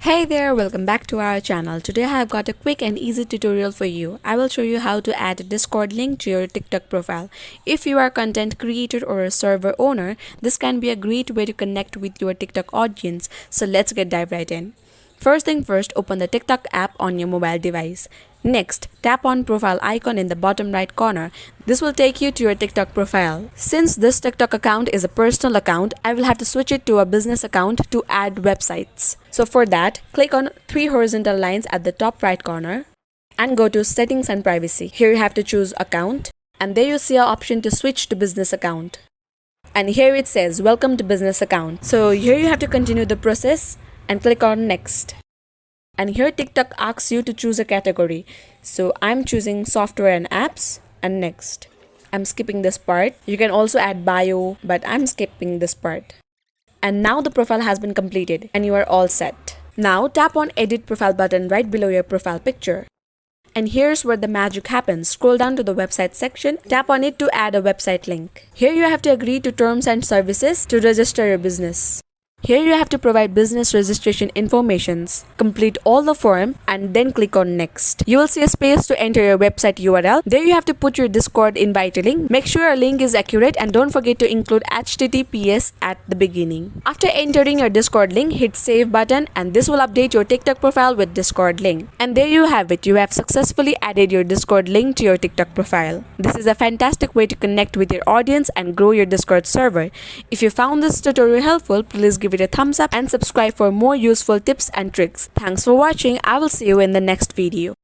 Hey there, welcome back to our channel. Today I have got a quick and easy tutorial for you. I will show you how to add a Discord link to your TikTok profile. If you are a content creator or a server owner, this can be a great way to connect with your TikTok audience. So let's dive right in. First thing first, open the TikTok app on your mobile device. Next, tap on profile icon in the bottom right corner. This will take you to your TikTok profile. Since this TikTok account is a personal account, I will have to switch it to a business account to add websites. So for that, click on three horizontal lines at the top right corner and go to settings and privacy. Here you have to choose account and there you see an option to switch to business account. And here it says welcome to business account. So here you have to continue the process and click on next. And here TikTok asks you to choose a category. So I'm choosing software and apps and next. I'm skipping this part. You can also add bio, but I'm skipping this part. And now the profile has been completed and you are all set. Now tap on edit profile button right below your profile picture. And here's where the magic happens. Scroll down to the website section, tap on it to add a website link. Here you have to agree to terms and services to register your business. Here you have to provide business registration informations, complete all the form and then click on next. You will see a space to enter your website URL. There you have to put your Discord invite link. Make sure your link is accurate and don't forget to include HTTPS at the beginning. After entering your Discord link, hit save button and this will update your TikTok profile with Discord link. And there you have it. You have successfully added your Discord link to your TikTok profile. This is a fantastic way to connect with your audience and grow your Discord server. If you found this tutorial helpful, please give it a thumbs up and subscribe for more useful tips and tricks. Thanks for watching. I will see you in the next video.